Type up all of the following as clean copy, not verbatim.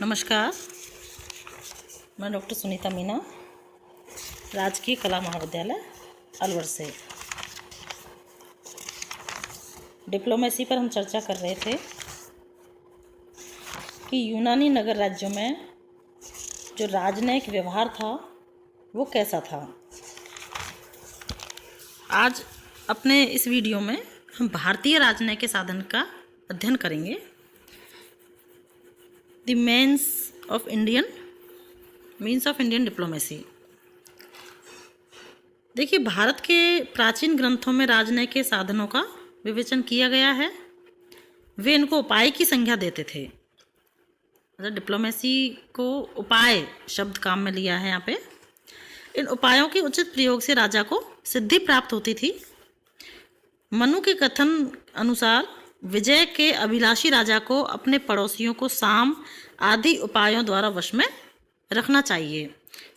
नमस्कार, मैं डॉक्टर सुनीता मीना, राजकीय कला महाविद्यालय अलवर से। डिप्लोमेसी पर हम चर्चा कर रहे थे कि यूनानी नगर राज्यों में जो राजनयिक व्यवहार था वो कैसा था। आज अपने इस वीडियो में हम भारतीय राजनयिक के साधन का अध्ययन करेंगे। The means of Indian diplomacy. देखिए, भारत के प्राचीन ग्रंथों में राजनयिक के साधनों का विवेचन किया गया है। वे इनको उपाय की संज्ञा देते थे। मतलब डिप्लोमेसी को उपाय शब्द काम में लिया है यहाँ पे। इन उपायों के उचित प्रयोग से राजा को सिद्धि प्राप्त होती थी। मनु के कथन अनुसार विजय के अभिलाषी राजा को अपने पड़ोसियों को साम आदि उपायों द्वारा वश में रखना चाहिए।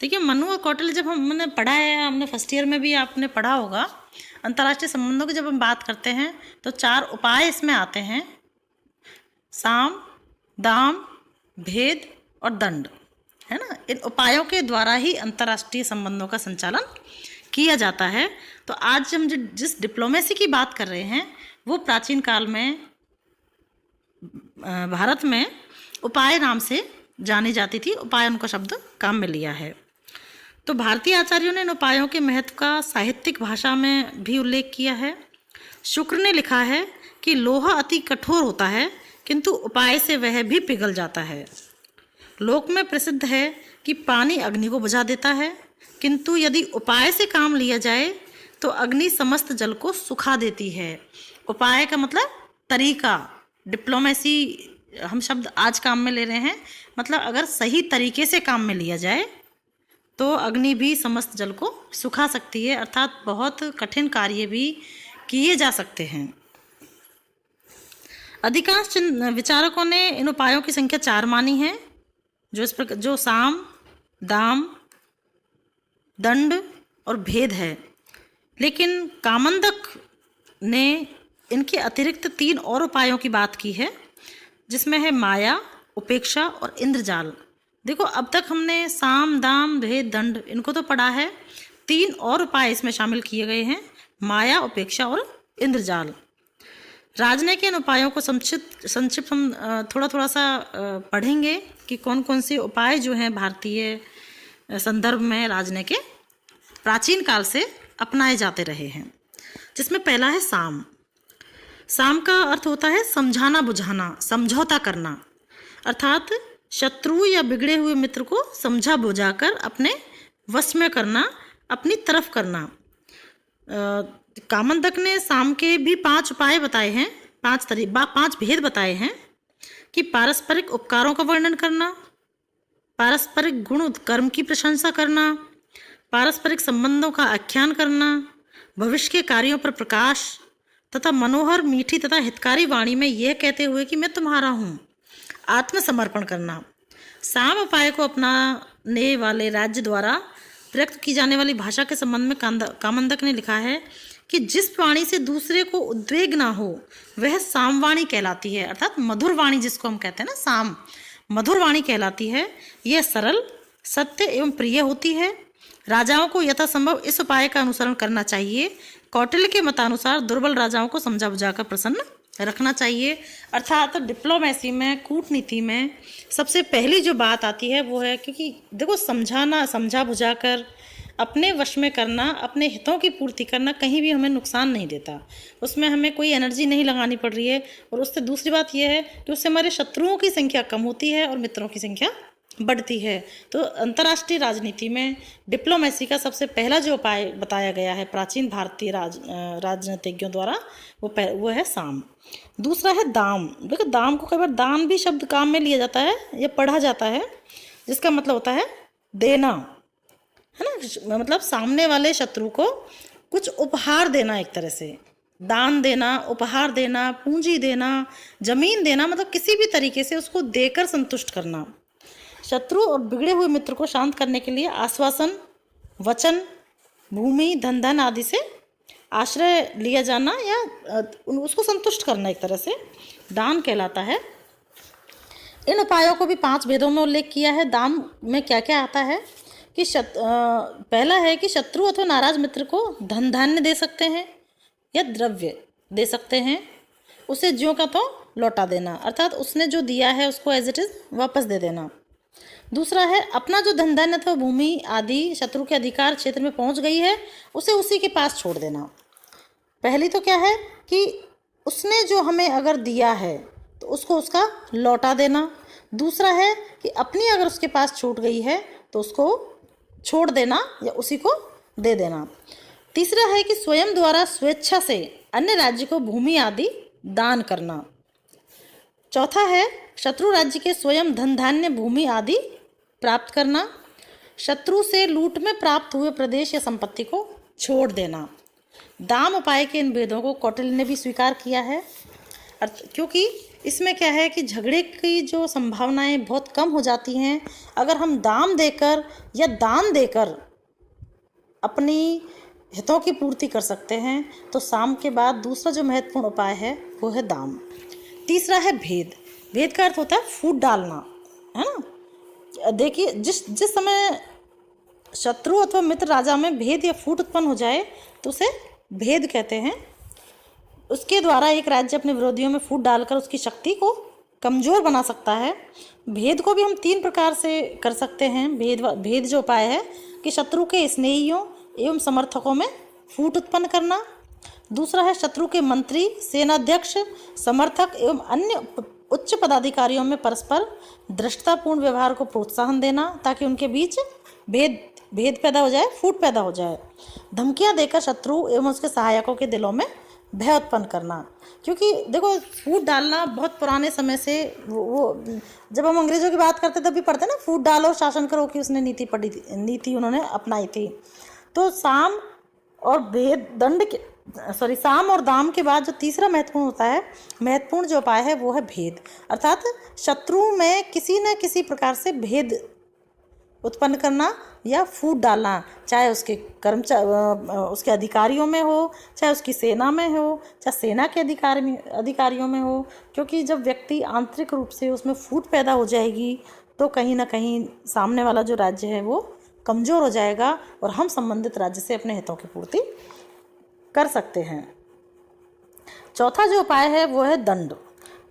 देखिए, मनु और कौटिल्य जब हमने पढ़ा है, हमने फर्स्ट ईयर में भी आपने पढ़ा होगा, अंतर्राष्ट्रीय संबंधों की जब हम बात करते हैं तो 4 उपाय इसमें आते हैं: साम, दाम, भेद और दंड, है ना। इन उपायों के द्वारा ही अंतर्राष्ट्रीय संबंधों का संचालन किया जाता है। तो आज हम जिस डिप्लोमेसी की बात कर रहे हैं वो प्राचीन काल में भारत में उपाय नाम से जानी जाती थी। उपाय उनका शब्द काम में लिया है। तो भारतीय आचार्यों ने इन उपायों के महत्व का साहित्यिक भाषा में भी उल्लेख किया है। शुक्र ने लिखा है कि लोहा अति कठोर होता है किंतु उपाय से वह भी पिघल जाता है। लोक में प्रसिद्ध है कि पानी अग्नि को बुझा देता है, किंतु यदि उपाय से काम लिया जाए तो अग्नि समस्त जल को सुखा देती है। उपाय का मतलब तरीका। डिप्लोमेसी हम शब्द आज काम में ले रहे हैं, मतलब अगर सही तरीके से काम में लिया जाए तो अग्नि भी समस्त जल को सुखा सकती है, अर्थात बहुत कठिन कार्य भी किए जा सकते हैं। अधिकांश विचारकों ने इन उपायों की संख्या 4 मानी है, जो साम, दाम, दंड और भेद है। लेकिन कामंदक ने इनके अतिरिक्त 3 और उपायों की बात की है, जिसमें है माया, उपेक्षा और इंद्रजाल। देखो, अब तक हमने साम, दाम, भेद, दंड इनको तो पढ़ा है। 3 और उपाय इसमें शामिल किए गए हैं: माया, उपेक्षा और इंद्रजाल। राजनयिक के इन उपायों को संक्षिप्त हम थोड़ा सा पढ़ेंगे कि कौन कौन से उपाय जो हैं भारतीय संदर्भ में राजनयिक के प्राचीन काल से अपनाए जाते रहे हैं। जिसमें पहला है साम। साम का अर्थ होता है समझाना बुझाना, समझौता करना, अर्थात शत्रु या बिगड़े हुए मित्र को समझा बुझाकर अपने वश में करना, अपनी तरफ करना। कामंदक ने साम के भी 5 उपाय बताए हैं, 5 भेद बताए हैं कि पारस्परिक उपकारों का वर्णन करना, पारस्परिक गुण कर्म की प्रशंसा करना, पारस्परिक संबंधों का आख्यान करना, भविष्य के कार्यों पर प्रकाश तथा मनोहर, मीठी तथा हितकारी वाणी में यह कहते हुए कि मैं तुम्हारा हूँ, आत्मसमर्पण करना। साम उपाय को अपनाने वाले राज्य द्वारा प्रयुक्त की जाने वाली भाषा के संबंध में कामंदक ने लिखा है कि जिस वाणी से दूसरे को उद्वेग ना हो वह सामवाणी कहलाती है, अर्थात मधुर वाणी जिसको हम कहते हैं ना, साम मधुर वाणी कहलाती है। यह सरल, सत्य एवं प्रिय होती है। राजाओं को यथासंभव इस उपाय का अनुसरण करना चाहिए। कौटिल्य के मतानुसार दुर्बल राजाओं को समझा बुझाकर प्रसन्न रखना चाहिए। अर्थात डिप्लोमेसी में, कूटनीति में सबसे पहली जो बात आती है वो है, क्योंकि देखो, समझा बुझाकर अपने वश में करना, अपने हितों की पूर्ति करना कहीं भी हमें नुकसान नहीं देता। उसमें हमें कोई एनर्जी नहीं लगानी पड़ रही है। और उससे दूसरी बात यह है कि उससे हमारे शत्रुओं की संख्या कम होती है और मित्रों की संख्या बढ़ती है। तो अंतर्राष्ट्रीय राजनीति में डिप्लोमेसी का सबसे पहला जो उपाय बताया गया है प्राचीन भारतीय राजनीतिज्ञों द्वारा वो है साम। दूसरा है दाम। देखो, दाम को कई बार दान भी शब्द काम में लिया जाता है या पढ़ा जाता है, जिसका मतलब होता है देना, है ना। मतलब सामने वाले शत्रु को कुछ उपहार देना, एक तरह से दान देना, उपहार देना, पूंजी देना, जमीन देना, मतलब किसी भी तरीके से उसको देकर संतुष्ट करना। शत्रु और बिगड़े हुए मित्र को शांत करने के लिए आश्वासन, वचन, भूमि, धन आदि से आश्रय लिया जाना या उसको संतुष्ट करना एक तरह से दान कहलाता है। इन उपायों को भी 5 भेदों में उल्लेख किया है। दाम में क्या क्या आता है कि पहला है कि शत्रु अथवा नाराज मित्र को धन धान्य दे सकते हैं या द्रव्य दे सकते हैं, उसे ज्यों का तो लौटा देना, अर्थात उसने जो दिया है उसको एज इट इज़ वापस दे देना। दूसरा है अपना जो धन धान्य अथवा भूमि आदि शत्रु के अधिकार क्षेत्र में पहुंच गई है उसे उसी के पास छोड़ देना। पहली तो क्या है कि उसने जो हमें अगर दिया है तो उसको उसका लौटा देना। दूसरा है कि अपनी अगर उसके पास छूट गई है तो उसको छोड़ देना या उसी को दे देना। तीसरा है कि स्वयं द्वारा स्वेच्छा से अन्य राज्य को भूमि आदि दान करना। चौथा है शत्रु राज्य के स्वयं धन धान्य भूमि आदि प्राप्त करना। शत्रु से लूट में प्राप्त हुए प्रदेश या संपत्ति को छोड़ देना। दाम उपाय के इन भेदों को कौटिल्य ने भी स्वीकार किया है, क्योंकि इसमें क्या है कि झगड़े की जो संभावनाएं बहुत कम हो जाती हैं अगर हम दाम देकर या दान देकर अपनी हितों की पूर्ति कर सकते हैं। तो साम के बाद दूसरा जो महत्वपूर्ण उपाय है वो है दाम। तीसरा है भेद। भेद का अर्थ होता है फूट डालना, है ना। देखिए जिस समय शत्रु अथवा मित्र राजा में भेद या फूट उत्पन्न हो जाए तो उसे भेद कहते हैं। उसके द्वारा एक राज्य अपने विरोधियों में फूट डालकर उसकी शक्ति को कमज़ोर बना सकता है। भेद को भी हम 3 प्रकार से कर सकते हैं। भेद जो उपाय है कि शत्रु के स्नेहियों एवं समर्थकों में फूट उत्पन्न करना। दूसरा है शत्रु के मंत्री, सेनाध्यक्ष, समर्थक एवं अन्य उच्च पदाधिकारियों में परस्पर धृष्टतापूर्ण व्यवहार को प्रोत्साहन देना ताकि उनके बीच भेद पैदा हो जाए, फूट पैदा हो जाए। धमकियां देकर शत्रु एवं उसके सहायकों के दिलों में भय उत्पन्न करना। क्योंकि देखो फूट डालना बहुत पुराने समय से वो जब हम अंग्रेजों की बात करते तब भी पढ़ते ना, फूट डालो शासन करो की उसने नीति उन्होंने अपनाई थी। तो साम और दाम के बाद जो तीसरा महत्वपूर्ण होता है, महत्वपूर्ण जो उपाय है वो है भेद, अर्थात शत्रु में किसी न किसी प्रकार से भेद उत्पन्न करना या फूट डालना, चाहे उसके उसके अधिकारियों में हो, चाहे उसकी सेना में हो, चाहे सेना के अधिकारियों में हो। क्योंकि जब व्यक्ति आंतरिक रूप से उसमें फूट पैदा हो जाएगी तो कहीं ना कहीं सामने वाला जो राज्य है वो कमज़ोर हो जाएगा और हम संबंधित राज्य से अपने हितों की पूर्ति कर सकते हैं। चौथा जो उपाय है वो है दंड।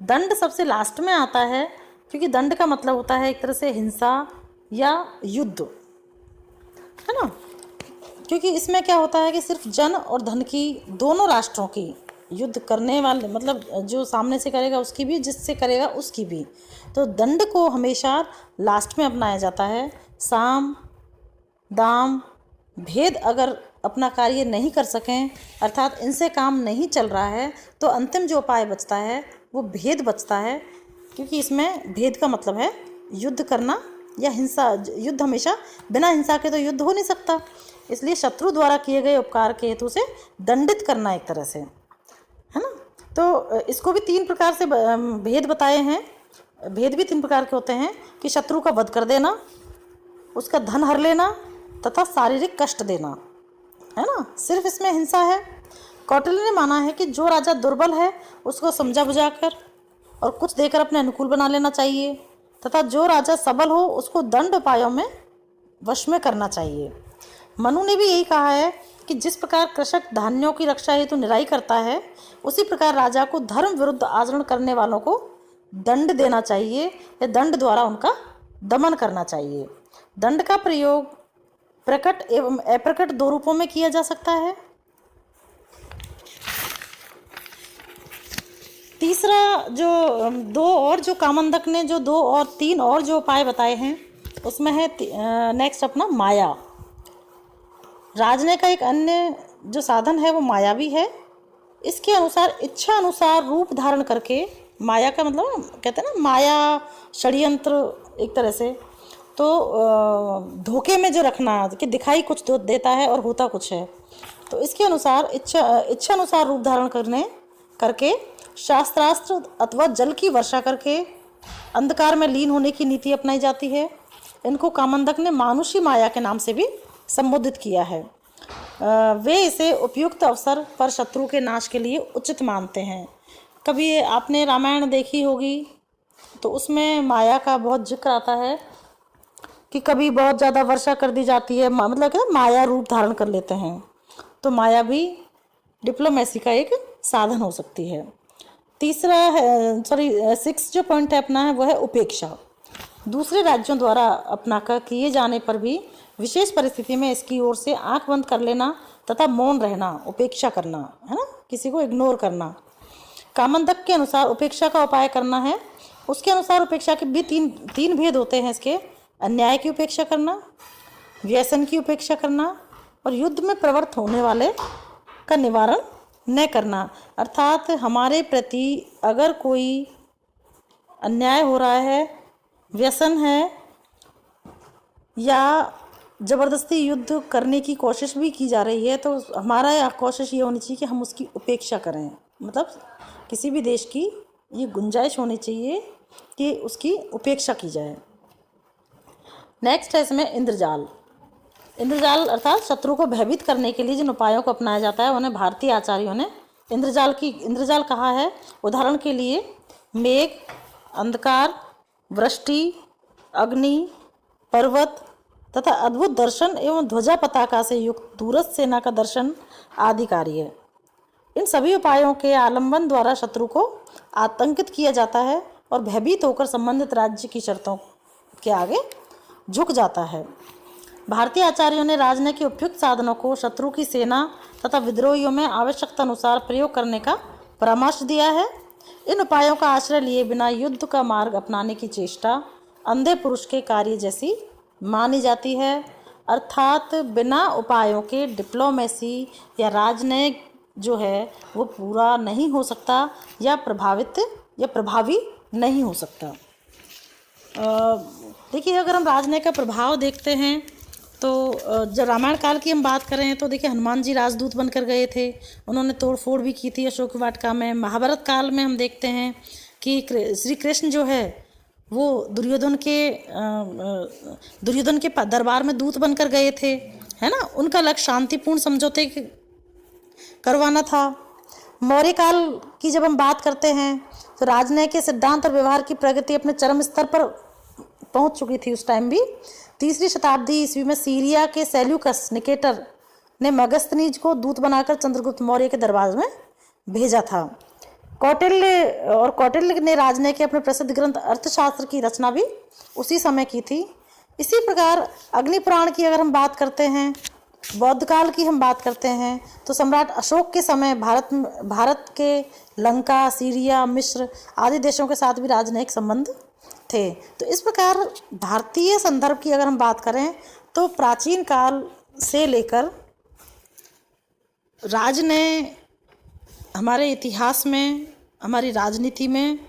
दंड सबसे लास्ट में आता है क्योंकि दंड का मतलब होता है एक तरह से हिंसा या युद्ध, है ना। क्योंकि इसमें क्या होता है कि सिर्फ जन और धन की, दोनों राष्ट्रों की, युद्ध करने वाले मतलब जो सामने से करेगा उसकी भी, जिससे करेगा उसकी भी, तो दंड को हमेशा लास्ट में अपनाया जाता है। साम, दाम, भेद अगर अपना कार्य नहीं कर सकें, अर्थात इनसे काम नहीं चल रहा है, तो अंतिम जो उपाय बचता है वो भेद बचता है। क्योंकि इसमें भेद का मतलब है युद्ध करना या हिंसा। युद्ध हमेशा बिना हिंसा के तो युद्ध हो नहीं सकता, इसलिए शत्रु द्वारा किए गए उपकार के हेतु से दंडित करना एक तरह से, है ना। तो इसको भी 3 प्रकार से भेद बताए हैं। भेद भी 3 प्रकार के होते हैं कि शत्रु का वध कर देना, उसका धन हर लेना तथा शारीरिक कष्ट देना, है ना। सिर्फ इसमें हिंसा है। कौटिल्य ने माना है कि जो राजा दुर्बल है उसको समझा बुझाकर और कुछ देकर अपने अनुकूल बना लेना चाहिए तथा जो राजा सबल हो उसको दंड उपायों में वश में करना चाहिए। मनु ने भी यही कहा है कि जिस प्रकार कृषक धान्यों की रक्षा हेतु निराई करता है, उसी प्रकार राजा को धर्म विरुद्ध आचरण करने वालों को दंड देना चाहिए या दंड द्वारा उनका दमन करना चाहिए। दंड का प्रयोग प्रकट एवं अप्रकट 2 रूपों में किया जा सकता है। तीसरा जो कामंदक ने जो 2 और 3 और जो उपाय बताए हैं उसमें है नेक्स्ट अपना माया। राजने का एक अन्य जो साधन है वो माया भी है। इसके अनुसार इच्छा अनुसार रूप धारण करके, माया का मतलब कहते हैं ना माया षड्यंत्र एक तरह से, तो धोखे में जो रखना कि दिखाई कुछ देता है और होता कुछ है, तो इसके अनुसार इच्छा अनुसार रूप धारण करके शास्त्रास्त्र अथवा जल की वर्षा करके अंधकार में लीन होने की नीति अपनाई जाती है। इनको कामंदक ने मानुषी माया के नाम से भी संबोधित किया है। वे इसे उपयुक्त अवसर पर शत्रु के नाश के लिए उचित मानते हैं। कभी आपने रामायण देखी होगी तो उसमें माया का बहुत जिक्र आता है कि कभी बहुत ज़्यादा वर्षा कर दी जाती है, मतलब क्या माया रूप धारण कर लेते हैं। तो माया भी डिप्लोमेसी का एक साधन हो सकती है। तीसरा है, सिक्स जो पॉइंट है अपना है वो है उपेक्षा। दूसरे राज्यों द्वारा अपनाकर किए जाने पर भी विशेष परिस्थिति में इसकी ओर से आंख बंद कर लेना तथा मौन रहना, उपेक्षा करना है ना, किसी को इग्नोर करना। कामंदक के अनुसार उपेक्षा का उपाय करना है। उसके अनुसार उपेक्षा के भी तीन भेद होते हैं इसके: अन्याय की उपेक्षा करना, व्यसन की उपेक्षा करना और युद्ध में प्रवृत्त होने वाले का निवारण न करना। अर्थात हमारे प्रति अगर कोई अन्याय हो रहा है, व्यसन है या ज़बरदस्ती युद्ध करने की कोशिश भी की जा रही है, तो हमारा कोशिश ये होनी चाहिए कि हम उसकी उपेक्षा करें। मतलब किसी भी देश की ये गुंजाइश होनी चाहिए कि उसकी उपेक्षा की जाए। नेक्स्ट है इसमें इंद्रजाल। इंद्रजाल अर्थात शत्रु को भयभीत करने के लिए जिन उपायों को अपनाया जाता है उन्हें भारतीय आचार्यों ने इंद्रजाल कहा है। उदाहरण के लिए मेघ, अंधकार, वृष्टि, अग्नि, पर्वत तथा अद्भुत दर्शन एवं ध्वजा पताका से युक्त दूरस्थ सेना का दर्शन आदि कार्य है। इन सभी उपायों के आलंबन द्वारा शत्रु को आतंकित किया जाता है और भयभीत होकर संबंधित राज्य की शर्तों के आगे झुक जाता है। भारतीय आचार्यों ने राजनय के उपयुक्त साधनों को शत्रु की सेना तथा विद्रोहियों में आवश्यकता अनुसार प्रयोग करने का परामर्श दिया है। इन उपायों का आश्रय लिए बिना युद्ध का मार्ग अपनाने की चेष्टा अंधे पुरुष के कार्य जैसी मानी जाती है। अर्थात बिना उपायों के डिप्लोमेसी या राजनय जो है वो पूरा नहीं हो सकता या प्रभावी नहीं हो सकता। देखिए, अगर हम राजनय का प्रभाव देखते हैं तो जब रामायण काल की हम बात करें तो देखिए हनुमान जी राजदूत बनकर गए थे, उन्होंने तोड़फोड़ भी की थी अशोक वाटिका में। महाभारत काल में हम देखते हैं कि श्री कृष्ण जो है वो दुर्योधन के दरबार में दूत बनकर गए थे, है ना। उनका लक्ष्य शांतिपूर्ण समझौते करवाना था। मौर्य काल की जब हम बात करते हैं तो राजनय के सिद्धांत और व्यवहार की प्रगति अपने चरम स्तर पर पहुंच चुकी थी उस टाइम भी। 3वीं शताब्दी ईस्वी में सीरिया के सेल्यूकस निकेटर ने मगस्थनीज को दूत बनाकर चंद्रगुप्त मौर्य के दरबार में भेजा था। कौटिल्य ने राजनय के अपने प्रसिद्ध ग्रंथ अर्थशास्त्र की रचना भी उसी समय की थी। इसी प्रकार अग्नि पुराण की अगर हम बात करते हैं, बौद्ध काल की हम बात करते हैं, तो सम्राट अशोक के समय भारत के लंका, सीरिया, मिस्र आदि देशों के साथ भी राजनयिक संबंध थे। तो इस प्रकार भारतीय संदर्भ की अगर हम बात करें तो प्राचीन काल से लेकर राजनय हमारे इतिहास में, हमारी राजनीति में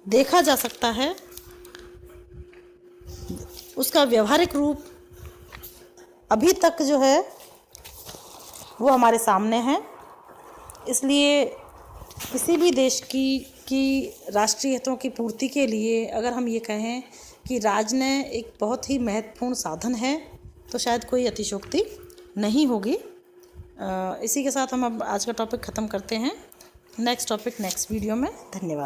देखा जा सकता है। उसका व्यवहारिक रूप अभी तक जो है वो हमारे सामने है। इसलिए किसी भी देश की राष्ट्रीय हितों की पूर्ति के लिए अगर हम ये कहें कि राजनय एक बहुत ही महत्वपूर्ण साधन है तो शायद कोई अतिशयोक्ति नहीं होगी। इसी के साथ हम अब आज का टॉपिक ख़त्म करते हैं। नेक्स्ट टॉपिक नेक्स्ट वीडियो में। धन्यवाद।